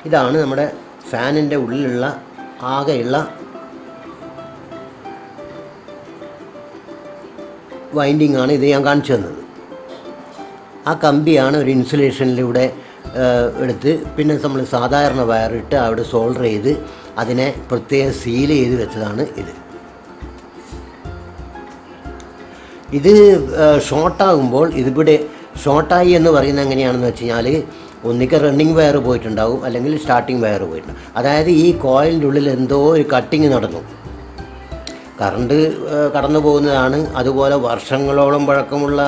ഇതാണ് നമ്മുടെ ഫാനിൻ്റെ ഉള്ളിലുള്ള ആകെയുള്ള വൈൻഡിങ് ആണ് ഇത് ഞാൻ കാണിച്ചു തന്നത്. ആ കമ്പിയാണ് ഒരു ഇൻസുലേഷനിലൂടെ എടുത്ത് പിന്നെ നമ്മൾ സാധാരണ വയറിട്ട് അവിടെ സോൾഡർ ചെയ്ത് അതിനെ പ്രത്യേകം സീൽ ചെയ്ത് വെച്ചതാണ് ഇത്. ഇത് ഷോർട്ടാകുമ്പോൾ ഇതിവിടെ ഷോർട്ടായി എന്ന് പറയുന്നത് എങ്ങനെയാണെന്ന് വെച്ച് കഴിഞ്ഞാൽ ഒന്നിക്ക് റണ്ണിങ് വയർ പോയിട്ടുണ്ടാവും, അല്ലെങ്കിൽ സ്റ്റാർട്ടിങ് വയർ പോയിട്ടുണ്ടാവും. അതായത് ഈ കോയിലിൻ്റെ ഉള്ളിൽ എന്തോ ഒരു കട്ടിങ് നടന്നു, കറണ്ട് കടന്നു പോകുന്നതാണ്. അതുപോലെ വർഷങ്ങളോളം പഴക്കമുള്ള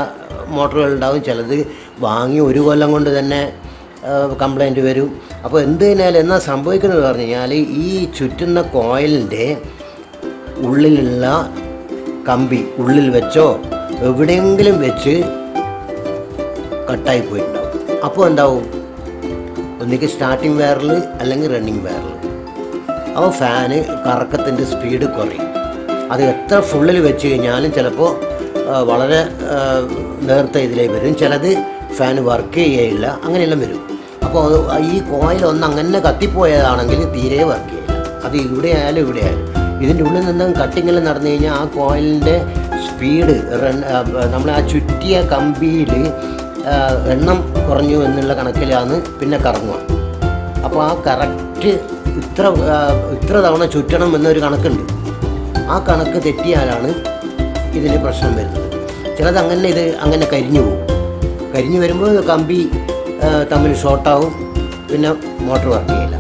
മോട്ടറുകളുണ്ടാവും, ചിലത് വാങ്ങി ഒരു കൊല്ലം കൊണ്ട് തന്നെ കംപ്ലൈൻറ്റ് വരും. അപ്പോൾ എന്തിനാലും എന്നാ സംഭവിക്കുന്നത് പറഞ്ഞു കഴിഞ്ഞാൽ ഈ ചുറ്റുന്ന കോയിലിൻ്റെ ഉള്ളിലുള്ള കമ്പി ഉള്ളിൽ വെച്ചോ എവിടെയെങ്കിലും വെച്ച് കട്ടായി പോയിട്ടുണ്ടാവും. അപ്പോൾ എന്താവും, ഒന്നിക്ക് സ്റ്റാർട്ടിങ് വയറിൽ അല്ലെങ്കിൽ റണ്ണിങ് വയറിൽ. അപ്പോൾ ഫാന് കറക്കത്തിൻ്റെ സ്പീഡ് കുറയും. അത് എത്ര ഫുള്ളിൽ വെച്ച് കഴിഞ്ഞാലും ചിലപ്പോൾ വളരെ നേരത്തെ ഇതിലേക്ക് വരും, ചിലത് ഫാൻ വർക്ക് ചെയ്യുകയില്ല, അങ്ങനെയെല്ലാം വരും. അപ്പോൾ ഈ കോയിൽ ഒന്ന് അങ്ങനെ കത്തിപ്പോയതാണെങ്കിൽ തീരെ വർക്ക് ചെയ്യില്ല. അത് ഇവിടെ ആയാലും ഇവിടെ ആയാലും ഇതിൻ്റെ ഉള്ളിൽ നിന്നും കട്ടിങ്ങെല്ലാം നടന്നു കഴിഞ്ഞാൽ ആ കോയിലിൻ്റെ സ്പീഡ് നമ്മൾ ആ ചുറ്റിയ കമ്പിയിൽ എണ്ണം കുറഞ്ഞു എന്നുള്ള കണക്കിലാണ് പിന്നെ കറങ്ങുക. അപ്പോൾ ആ കറക്റ്റ് ഇത്ര തവണ ചുറ്റണം എന്നൊരു കണക്കുണ്ട്. ആ കണക്ക് തെറ്റിയാലാണ് ഇതിന് പ്രശ്നം വരുന്നത്. ചിലത് അങ്ങനെ കരിഞ്ഞു പോകും. കരിഞ്ഞു വരുമ്പോൾ കമ്പി തമ്മിൽ ഷോർട്ടാവും, പിന്നെ മോട്ടർ വർക്ക് ചെയ്യില്ല.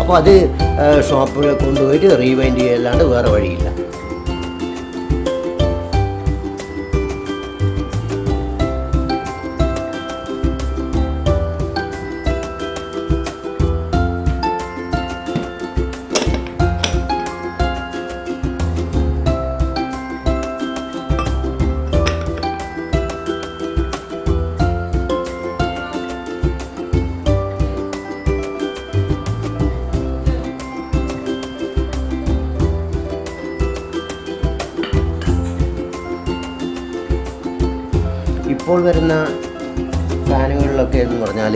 അപ്പോൾ അത് ഷോപ്പിൽ കൊണ്ടുപോയിട്ട് റീവൈൻഡ് ചെയ്യല്ലാണ്ട് വേറെ വഴിയില്ല. ഇപ്പോൾ വരുന്ന ഫാനുകളിലൊക്കെ എന്ന് പറഞ്ഞാൽ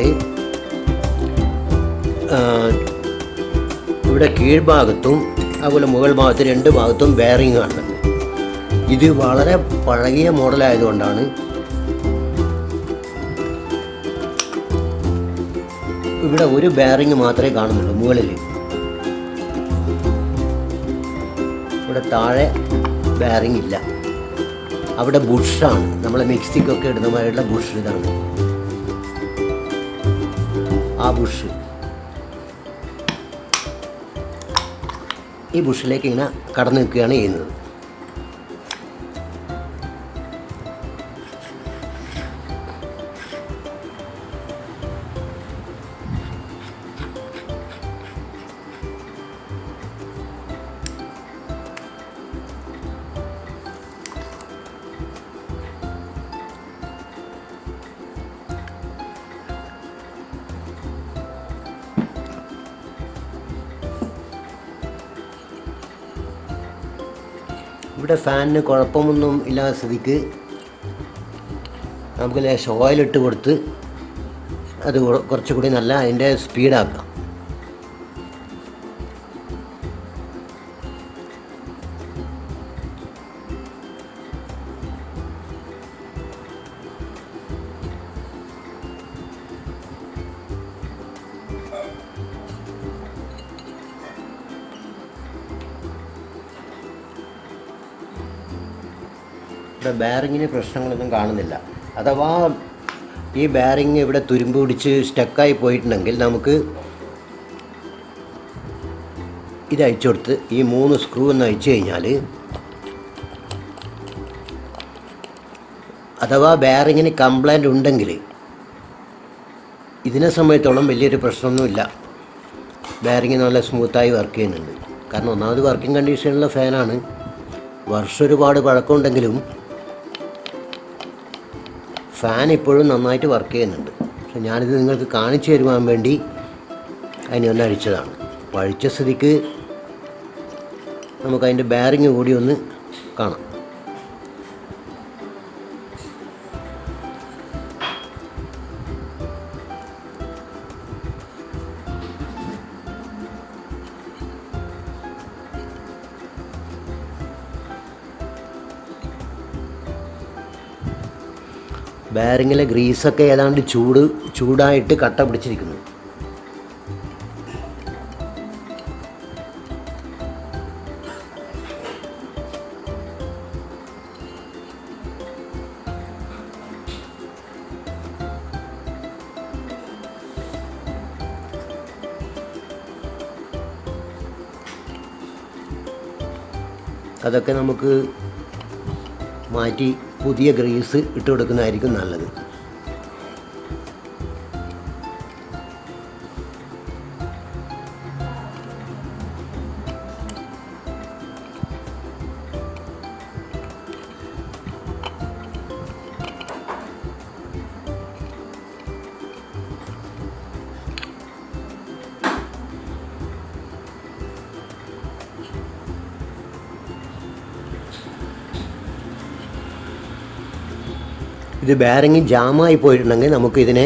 ഇവിടെ കീഴ്ഭാഗത്തും അതുപോലെ മുകൾ ഭാഗത്തും രണ്ട് ഭാഗത്തും ബെയറിങ് കാണുന്നുണ്ട്. ഇത് വളരെ പഴകിയ മോഡലായതുകൊണ്ടാണ് ഇവിടെ ഒരു ബെയറിങ് മാത്രമേ കാണുന്നുള്ളൂ മുകളിൽ. ഇവിടെ താഴെ ബെയറിങ് ഇല്ല. അവിടെ ബുഷാണ്, നമ്മളെ മിക്സിക്കൊക്കെ ഇടുന്നമായിട്ടുള്ള ബുഷ്. ഇതാണ് ആ ബുഷ്. ഈ ബുഷിലേക്ക് ഇങ്ങനെ കടന്നു നിൽക്കുകയാണ് ചെയ്യുന്നത്. ഇവിടെ ഫാനിന് കുഴപ്പമൊന്നും ഇല്ലാത്ത സ്ഥിതിക്ക് നമുക്ക് ലേശം ഓയിലിട്ട് കൊടുത്ത് അത് കുറച്ചുകൂടി നല്ല അതിൻ്റെ സ്പീഡാക്കാം. ഇവിടെ ബെയറിങ്ങിന് പ്രശ്നങ്ങളൊന്നും കാണുന്നില്ല. അഥവാ ഈ ബെയറിങ് ഇവിടെ തുരുമ്പ് പിടിച്ച് സ്റ്റക്കായി പോയിട്ടുണ്ടെങ്കിൽ നമുക്ക് ഇത് അയച്ചു കൊടുത്ത് ഈ 3 സ്ക്രൂ ഒന്ന് അയച്ചു കഴിഞ്ഞാൽ, അഥവാ ബെയറിങ്ങിന് കംപ്ലൈൻറ്റ് ഉണ്ടെങ്കിൽ ഇതിനെ സംബന്ധിച്ചോളം വലിയൊരു പ്രശ്നമൊന്നുമില്ല. ബെയറിങ് നല്ല സ്മൂത്തായി വർക്ക് ചെയ്യുന്നുണ്ട്. കാരണം ഒന്നാമത് വർക്കിംഗ് കണ്ടീഷനിലുള്ള ഫാനാണ്. വർഷം ഒരുപാട് പഴക്കമുണ്ടെങ്കിലും ഫാൻ ഇപ്പോഴും നന്നായിട്ട് വർക്ക് ചെയ്യുന്നുണ്ട്. പക്ഷെ ഞാനിത് നിങ്ങൾക്ക് കാണിച്ചു തരുവാൻ വേണ്ടി അതിനൊന്ന് അഴിച്ചതാണ്. അപ്പോൾ അഴിച്ച സ്ഥിതിക്ക് നമുക്കതിൻ്റെ ബെയറിങ് കൂടി ഒന്ന് കാണാം. ബെയറിങ്ങിലെ ഗ്രീസൊക്കെ ഏതാണ്ട് ചൂടായിട്ട് കട്ട പിടിച്ചിരിക്കുന്നു. അതൊക്കെ നമുക്ക് മാറ്റി പുതിയ ഗ്രീസ് ഇട്ട് കൊടുക്കുന്നതായിരിക്കും നല്ലത്. ഇത് ബെയറിങ് ജാമായി പോയിട്ടുണ്ടെങ്കിൽ നമുക്കിതിനെ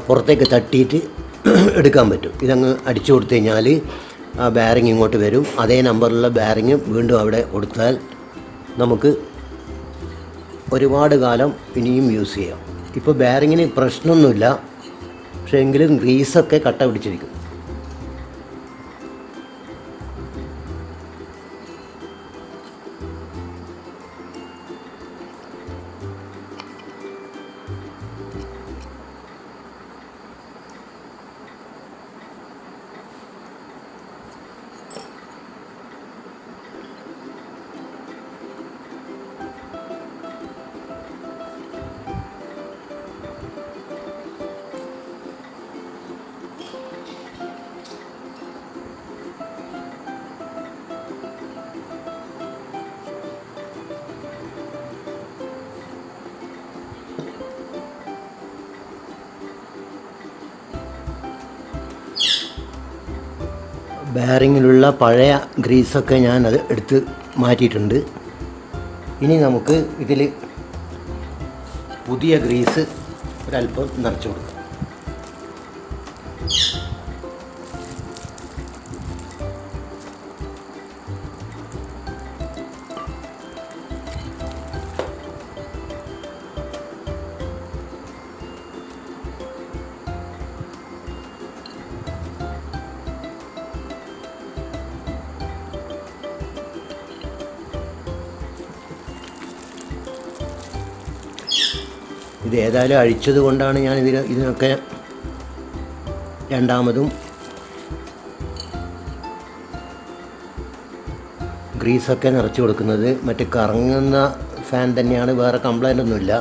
പുറത്തേക്ക് തട്ടിയിട്ട് എടുക്കാൻ പറ്റും. ഇതങ്ങ് അടിച്ചു കൊടുത്തു കഴിഞ്ഞാൽ ആ ബെയറിങ് ഇങ്ങോട്ട് വരും. അതേ നമ്പറിലുള്ള ബെയറിങ് വീണ്ടും അവിടെ കൊടുത്താൽ നമുക്ക് ഒരുപാട് കാലം ഇനിയും യൂസ് ചെയ്യാം. ഇപ്പോൾ ബെയറിങ്ങിന് പ്രശ്നമൊന്നുമില്ല, പക്ഷേ എങ്കിലും ഗ്രീസൊക്കെ കട്ട പിടിച്ചിരിക്കും. ബെയറിങ്ങിലുള്ള പഴയ ഗ്രീസൊക്കെ ഞാനത് എടുത്ത് മാറ്റിയിട്ടുണ്ട്. ഇനി നമുക്ക് ഇതിൽ പുതിയ ഗ്രീസ് ഒരല്പം നിറച്ച് കൊടുക്കാം. ഇത് ഏതായാലും അഴിച്ചത് കൊണ്ടാണ് ഞാൻ ഇതിനൊക്കെ രണ്ടാമതും ഗ്രീസൊക്കെ നിറച്ച് കൊടുക്കുന്നത്. മറ്റ് കറങ്ങുന്ന ഫാൻ തന്നെയാണ്, വേറെ കംപ്ലൈൻ്റ് ഒന്നുമില്ല.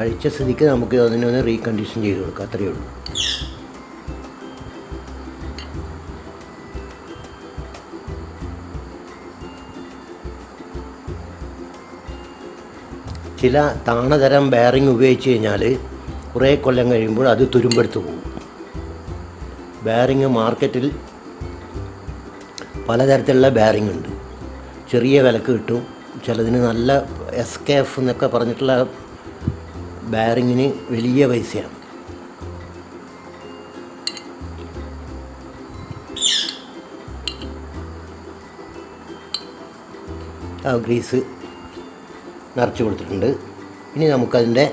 അഴിച്ച സ്ഥിതിക്ക് നമുക്ക് അതിനൊന്ന് റീകണ്ടീഷൻ ചെയ്ത് കൊടുക്കാം, അത്രയേ ഉള്ളൂ. ചില താണതരം ബെയറിങ് ഉപയോഗിച്ച് കഴിഞ്ഞാൽ കുറേ കൊല്ലം കഴിയുമ്പോൾ അത് തുരുമ്പെടുത്ത് പോകും. ബെയറിങ് മാർക്കറ്റിൽ പലതരത്തിലുള്ള ബെയറിങ് ഉണ്ട്. ചെറിയ വിലക്ക് കിട്ടും, ചിലതിന് നല്ല SKF എന്നൊക്കെ പറഞ്ഞിട്ടുള്ള ബെയറിങ്ങിന് വലിയ പൈസയാണ്. ആ ഗ്രീസ് നിറച്ച് കൊടുത്തിട്ടുണ്ട്. ഇനി നമുക്കതിൻ്റെ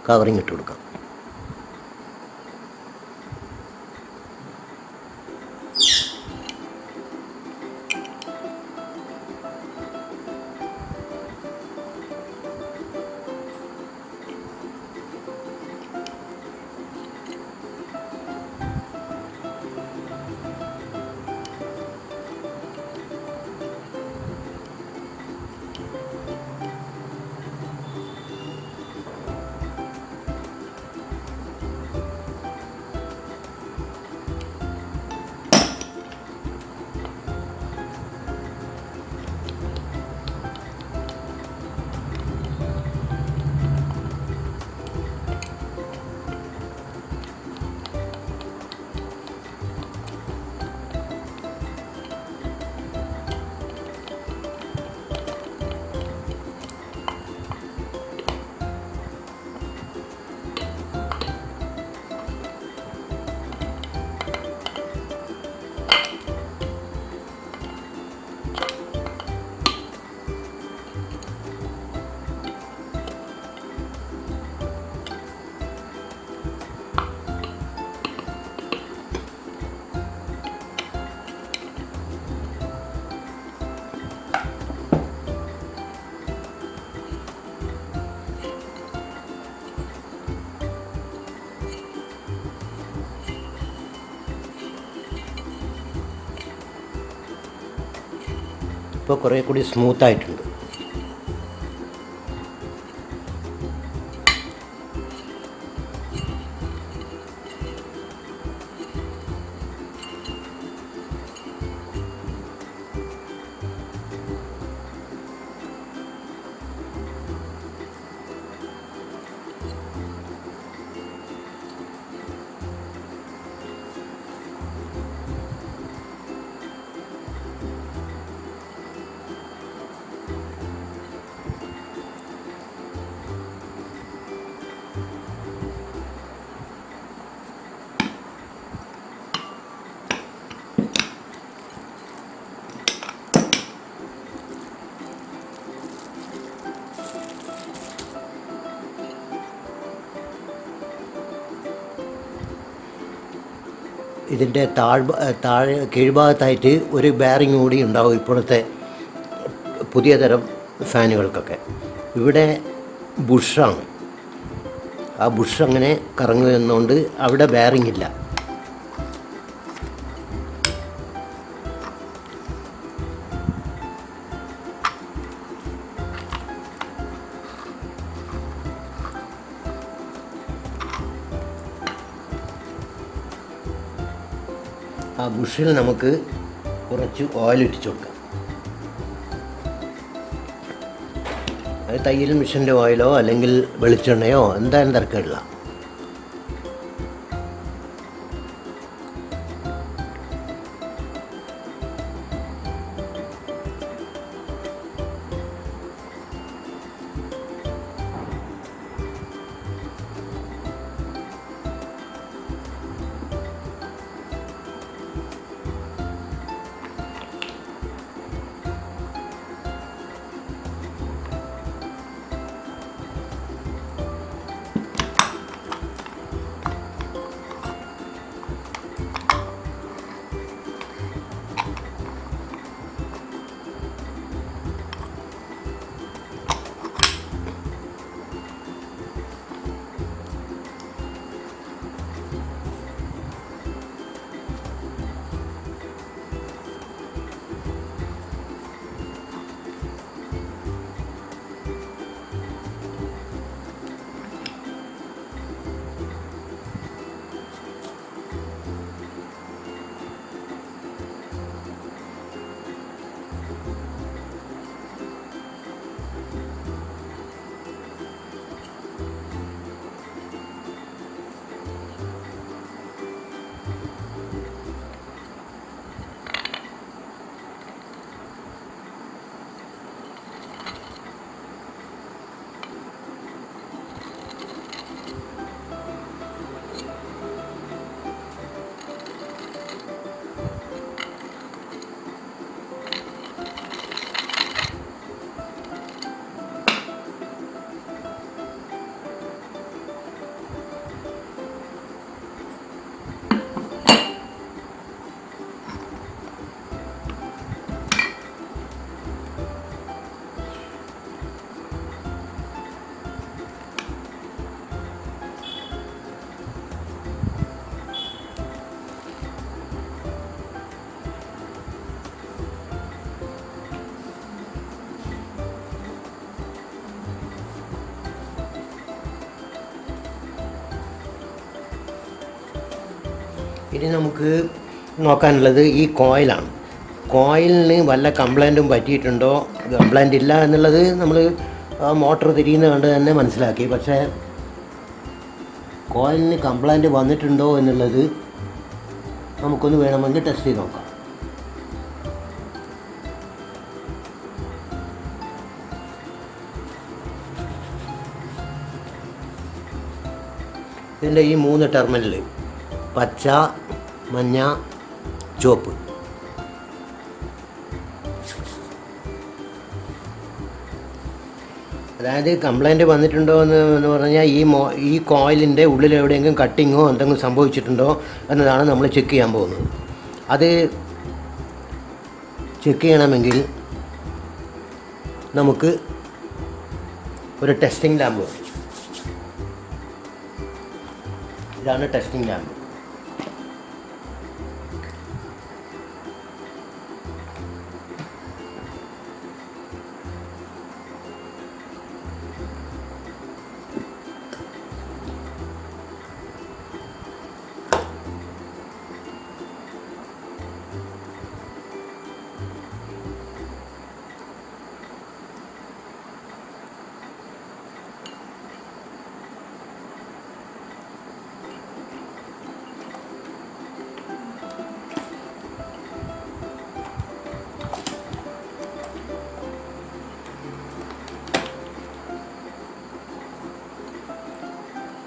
കവറിങ് ഇട്ട് കൊടുക്കാം. ഇപ്പോൾ കുറേ കൂടി സ്മൂത്തായിട്ടുണ്ട്. ഇതിൻ്റെ താഴെ കീഴ്ഭാഗത്തായിട്ട് ഒരു ബെയറിംഗ് കൂടി ഉണ്ടാവും ഇപ്പോഴത്തെ പുതിയ തരം ഫാനുകൾക്കൊക്കെ. ഇവിടെ ബുഷാണ്. ആ ബുഷ് അങ്ങനെ കറങ്ങുന്നതുകൊണ്ട് അവിടെ ബെയറിംഗ് ഇല്ല. ആ ബുഷിൽ നമുക്ക് കുറച്ച് ഓയിൽ ഇട്ടിച്ച് കൊടുക്കാം. അത് തയ്യൽ മിഷൻ്റെ ഓയിലോ അല്ലെങ്കിൽ വെളിച്ചെണ്ണയോ എന്തായാലും തിരക്കില്ല. ഇനി നമുക്ക് നോക്കാനുള്ളത് ഈ കോയിലാണ്. കോയിലിന് വല്ല കംപ്ലൈൻറ്റും പറ്റിയിട്ടുണ്ടോ, കംപ്ലൈൻ്റ് ഇല്ല എന്നുള്ളത് നമ്മൾ മോട്ടർ തിരിയുന്നത് കണ്ട് തന്നെ മനസ്സിലാക്കി. പക്ഷേ കോയിലിന് കംപ്ലൈൻറ്റ് വന്നിട്ടുണ്ടോ എന്നുള്ളത് നമുക്കൊന്ന് വേണമെങ്കിൽ ടെസ്റ്റ് ചെയ്ത് നോക്കാം. ഇതിൻ്റെ ഈ 3 ടെർമിനൽ പച്ച, മഞ്ഞ, ചുവപ്പ്, അതായത് കംപ്ലൈൻറ്റ് വന്നിട്ടുണ്ടോ എന്ന് പറഞ്ഞാൽ ഈ കോയിലിൻ്റെ ഉള്ളിൽ എവിടെയെങ്കിലും കട്ടിങ്ങോ എന്തെങ്കിലും സംഭവിച്ചിട്ടുണ്ടോ എന്നതാണ് നമ്മൾ ചെക്ക് ചെയ്യാൻ പോകുന്നത്. അത് ചെക്ക് ചെയ്യണമെങ്കിൽ നമുക്ക് ഒരു ടെസ്റ്റിംഗ് ലാമ്പ് വേണം. ഇതാണ് ടെസ്റ്റിംഗ് ലാമ്പ്.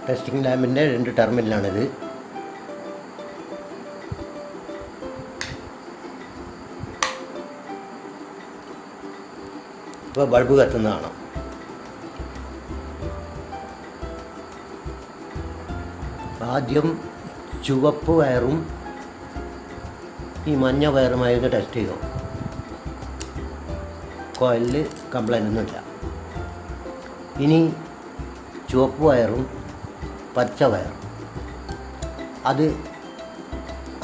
ടെസ്റ്റിംഗ് ലാമ്പിൻ്റെ 2 ടെർമിനലാണിത്. ഇപ്പോൾ ബൾബ് കത്തുന്നതാണ്. ആദ്യം ചുവപ്പ് വയറും ഈ മഞ്ഞ വയറുമായിരുന്നു ടെസ്റ്റ് ചെയ്തു. കോയിലിൽ കംപ്ലൈൻ്റ് ഒന്നുമില്ല. ഇനി ചുവപ്പ് വയറും പച്ച വയറും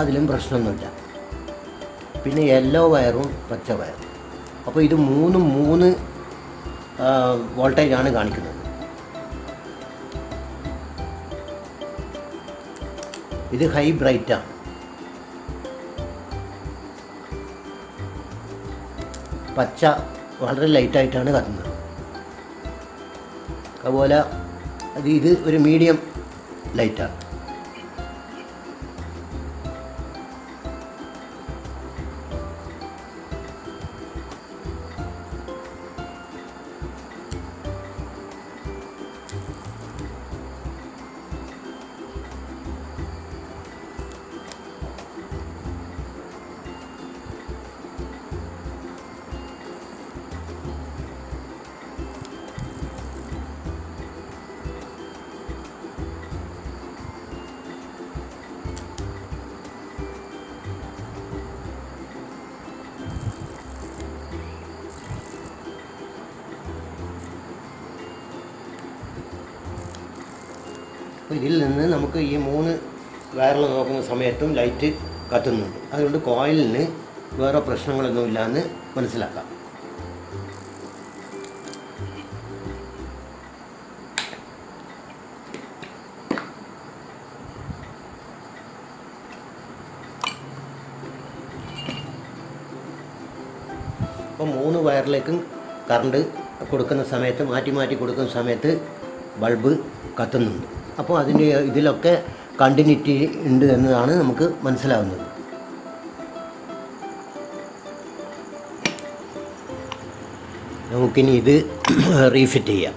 അതിലും പ്രശ്നമൊന്നുമില്ല. പിന്നെ യെല്ലോ വയറും പച്ച വയറും. അപ്പോൾ ഇത് 3 വോൾട്ടേജാണ് കാണിക്കുന്നത്. ഇത് ഹൈ ബ്രൈറ്റാണ്. പച്ച വളരെ ലൈറ്റായിട്ടാണ് കത്തുന്നത്. അതുപോലെ ഇത് ഒരു മീഡിയം ലൈറ്റാണ്. അപ്പോൾ ഇതിൽ നിന്ന് നമുക്ക് ഈ 3 വയറിൽ നോക്കുന്ന സമയത്തും ലൈറ്റ് കത്തുന്നുണ്ട്. അതുകൊണ്ട് കോയിലിന് വേറെ പ്രശ്നങ്ങളൊന്നുമില്ലയെന്ന് മനസ്സിലാക്കാം. അപ്പോൾ 3 വയറിലേക്കും കറണ്ട് കൊടുക്കുന്ന സമയത്ത് മാറ്റി കൊടുക്കുന്ന സമയത്ത് ബൾബ് കത്തുന്നുണ്ട്. അപ്പോൾ ഇതിലൊക്കെ കണ്ടിന്യൂറ്റി ഉണ്ട് എന്നതാണ് നമുക്ക് മനസ്സിലാവുന്നത്. നമുക്കിനി ഇത് റീഫിറ്റ് ചെയ്യാം.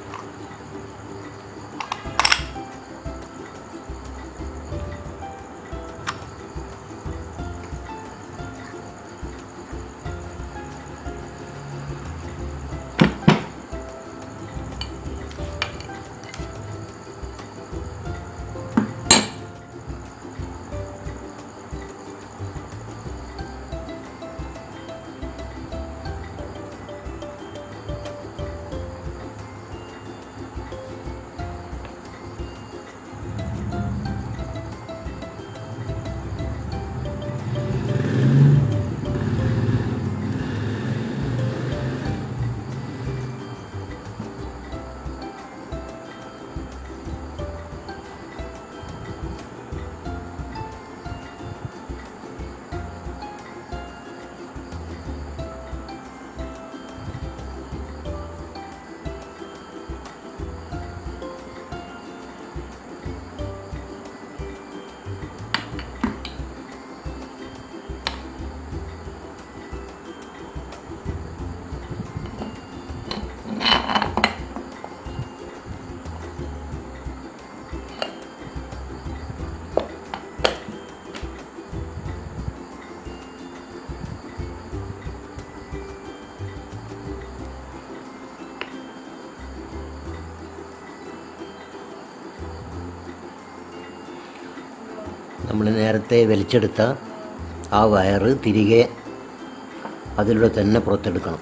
നമ്മൾ നേരത്തെ വലിച്ചെടുത്ത ആ വയറ് തിരികെ അതിലൂടെ തന്നെ പുറത്തെടുക്കണം.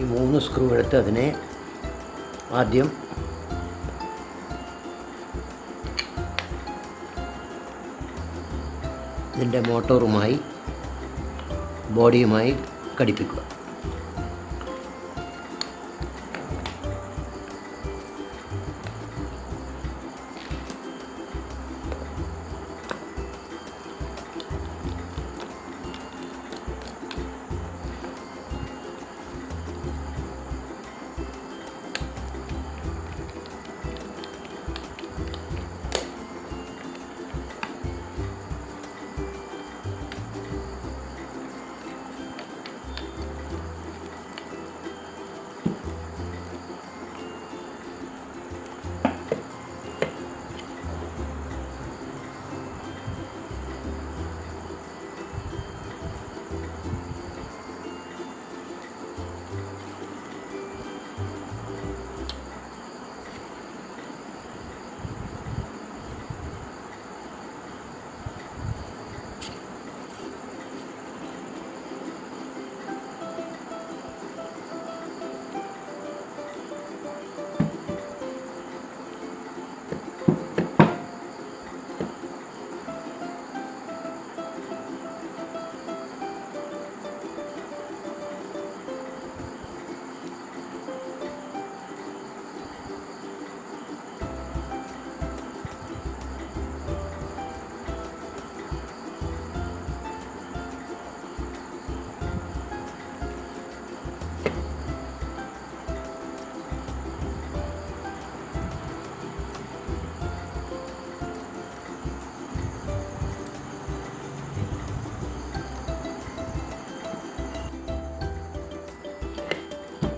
ഈ 3 സ്ക്രൂ എടുത്ത് അതിനെ ആദ്യം ഇതിൻ്റെ മോട്ടോറുമായി ബോഡിയുമായി ഘടിപ്പിക്കുക.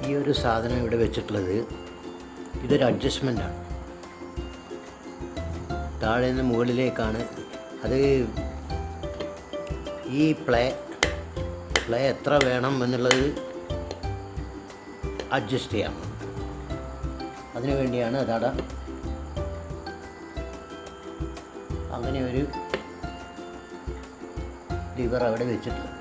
ഈ ഒരു സാധനം ഇവിടെ വെച്ചിട്ടുള്ളത് ഇതൊരു അഡ്ജസ്റ്റ്മെൻ്റാണ്. താഴെ നിന്ന് മുകളിലേക്കാണ് അത്. ഈ പ്ലേ എത്ര വേണം എന്നുള്ളത് അഡ്ജസ്റ്റ് ചെയ്യാം. അതിനു വേണ്ടിയാണ് അതവിടെ അങ്ങനെ ഒരു ലിവർ അവിടെ വെച്ചിട്ടുള്ളത്.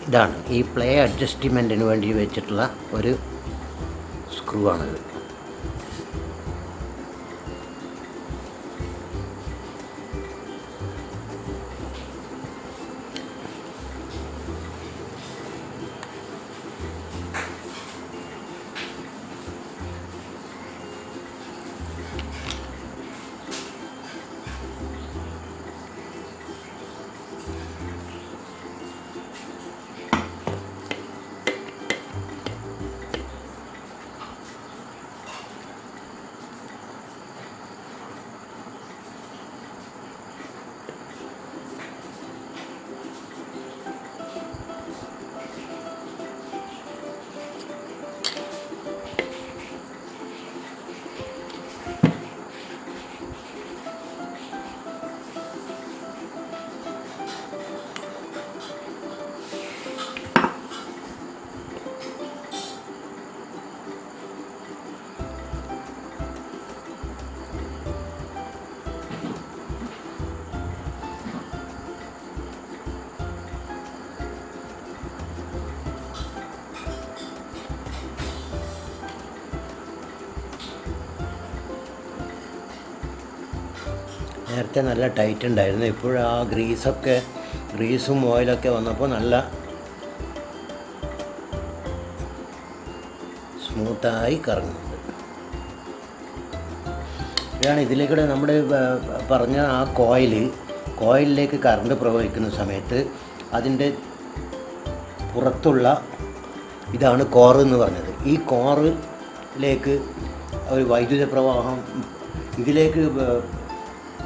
ഇതാണ് ഈ പ്ലേ അഡ്ജസ്റ്റ്മെൻറ്റിന് വേണ്ടി വെച്ചിട്ടുള്ള ഒരു സ്ക്രൂ ആണിത്. നേരത്തെ നല്ല ടൈറ്റ് ഉണ്ടായിരുന്നു. ഇപ്പോൾ ആ ഗ്രീസും ഓയിലൊക്കെ വന്നപ്പോൾ നല്ല സ്മൂത്തായി കറങ്ങുന്നുണ്ട്. ഇതാണ് ഇതിലേക്കൂടെ നമ്മുടെ പറഞ്ഞ ആ കോയിലിലേക്ക് കറണ്ട് പ്രവഹിക്കുന്ന സമയത്ത് അതിൻ്റെ പുറത്തുള്ള ഇതാണ് കോറ് എന്ന് പറഞ്ഞത്. ഈ കോറിലേക്ക് ഒരു വൈദ്യുത പ്രവാഹം ഇതിലേക്ക്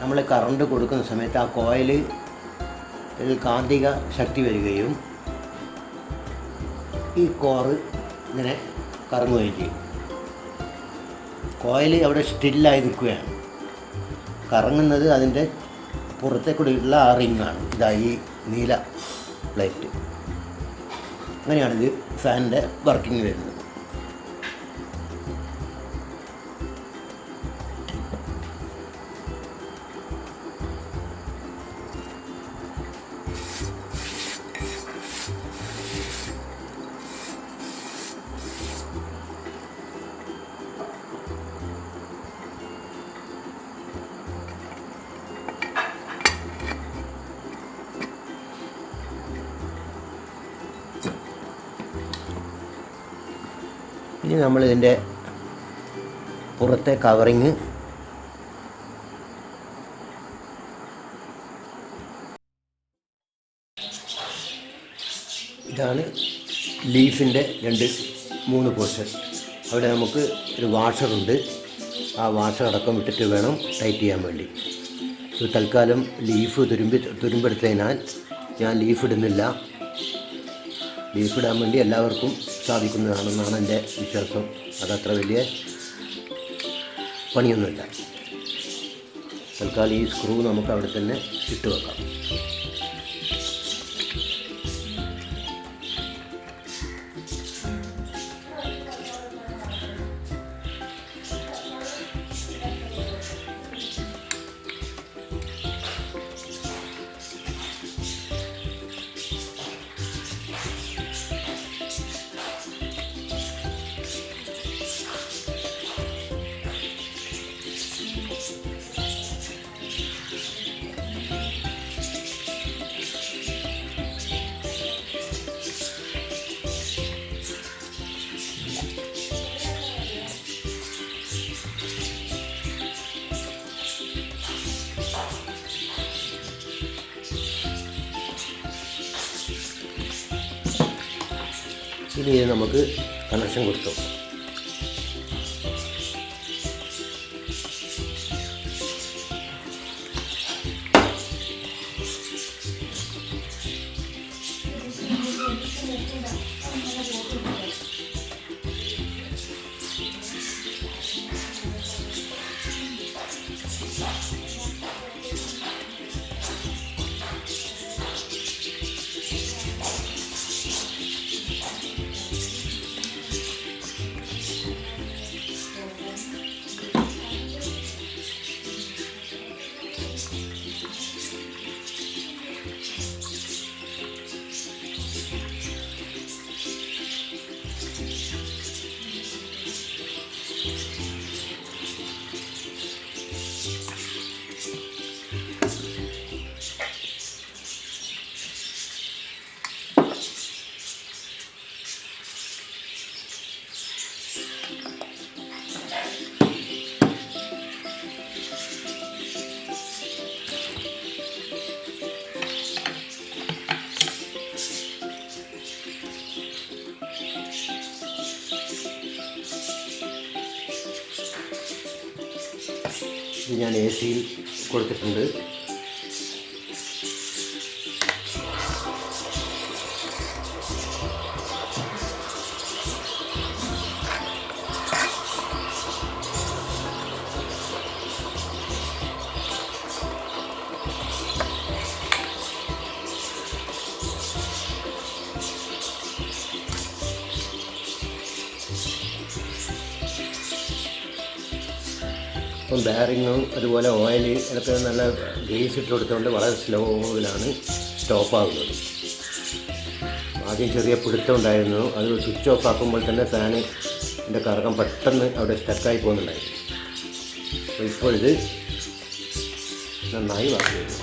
നമ്മൾ കറണ്ട് കൊടുക്കുന്ന സമയത്ത് ആ കോയിലിൽ കാന്തിക ശക്തി വരികയും ഈ കോറ് ഇങ്ങനെ കറങ്ങുകയും ചെയ്യും. കോയിൽ അവിടെ സ്റ്റില്ലായി നിൽക്കുകയാണ്. കറങ്ങുന്നത് അതിൻ്റെ പുറത്തേക്കൂടെയുള്ള ആ റിങ്ങാണ്. ഇതാ ഈ നീല പ്ലേറ്റ്. അങ്ങനെയാണിത് ഫാനിൻ്റെ വർക്കിംഗ് വരുന്നത്. ഇനി നമ്മളിതിൻ്റെ പുറത്തെ കവറിങ് ഇതാണ് ലീഫിൻ്റെ 2-3 പോർഷൻ. അവിടെ നമുക്ക് ഒരു വാഷറുണ്ട്. ആ വാഷർ അടക്കം ഇട്ടിട്ട് വേണം ടൈറ്റ് ചെയ്യാൻ വേണ്ടി. തൽക്കാലം ലീഫ് തുരുമ്പെടുത്തതിനാൽ ഞാൻ ലീഫ് ഇടുന്നില്ല. ലീഫ് ഇടാൻ വേണ്ടി എല്ലാവർക്കും സാധിക്കുന്നതാണെന്നാണ് എൻ്റെ വിശ്വാസം. അതത്ര വലിയ പണിയൊന്നുമില്ല. തൽക്കാലം ഈ സ്ക്രൂ നമുക്ക് അവിടെ തന്നെ ഇട്ട് വെക്കാം. ഇനി നമുക്ക് കണക്ഷൻ കൊടുത്തു. ഇത് ഞാൻ AC യിൽ കൊടുത്തിട്ടുണ്ട്. അപ്പം ബെയറിങ്ങും അതുപോലെ ഓയിൽ ഇതൊക്കെ നല്ല ഗ്രീസ് ഇട്ട് കൊടുത്തുകൊണ്ട് വളരെ സ്ലോയിലാണ് സ്റ്റോപ്പാകുന്നത്. ആദ്യം ചെറിയ പിടുത്തം ഉണ്ടായിരുന്നു. അത് സ്വിച്ച് ഓഫ് ആക്കുമ്പോൾ തന്നെ ഫാനിൻ്റെ കറക്കം പെട്ടെന്ന് അവിടെ സ്റ്റക്കായി പോകുന്നുണ്ടായിരുന്നു. അപ്പോൾ ഇപ്പോൾ ഇത് നന്നായി വർക്ക് ചെയ്യുന്നു.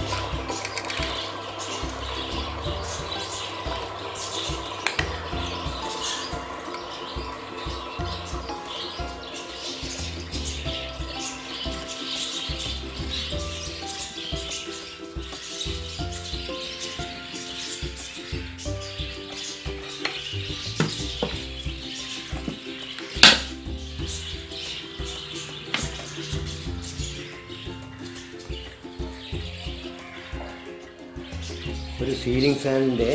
ഒരു സീലിംഗ് ഫാനിൻ്റെ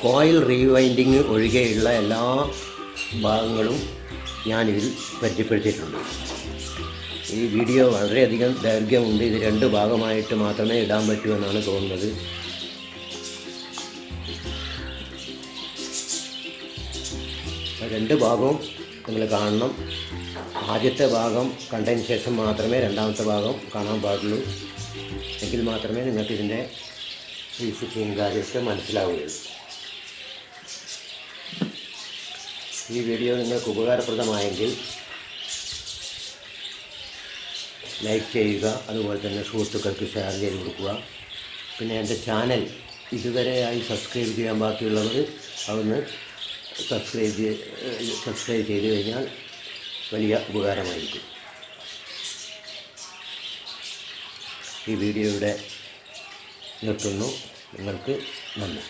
കോയിൽ റീവൈൻഡിങ് ഒഴികെയുള്ള എല്ലാ ഭാഗങ്ങളും ഞാനിതിൽ പരിചയപ്പെടുത്തിയിട്ടുണ്ട്. ഈ വീഡിയോ വളരെയധികം ദൈർഘ്യമുണ്ട്. ഇത് 2 ഭാഗമായിട്ട് മാത്രമേ ഇടാൻ പറ്റൂ എന്നാണ് തോന്നുന്നത്. രണ്ട് ഭാഗവും നിങ്ങൾ കാണണം. ആദ്യത്തെ ഭാഗം കണ്ടതിന് ശേഷം മാത്രമേ രണ്ടാമത്തെ ഭാഗം കാണാൻ പാടുള്ളൂ. എങ്കിൽ മാത്രമേ നിങ്ങൾക്ക് ഇതിൻ്റെ ഫിസിക്കും കാര്യമൊക്കെ മനസ്സിലാവുകയുള്ളൂ. ഈ വീഡിയോ നിങ്ങൾക്ക് ഉപകാരപ്രദമായെങ്കിൽ ലൈക്ക് ചെയ്യുക, അതുപോലെ തന്നെ സുഹൃത്തുക്കൾക്ക് ഷെയർ ചെയ്ത് കൊടുക്കുക. പിന്നെ എൻ്റെ ചാനൽ ഇതുവരെയായി സബ്സ്ക്രൈബ് ചെയ്യാൻ ബാക്കിയുള്ളവർ അതൊന്ന് സബ്സ്ക്രൈബ് ചെയ്ത് കഴിഞ്ഞാൽ വലിയ ഉപകാരമായിരിക്കും. ഈ വീഡിയോ ഇവിടെ നിർത്തുന്നു. നിങ്ങൾക്ക് നന്ദി.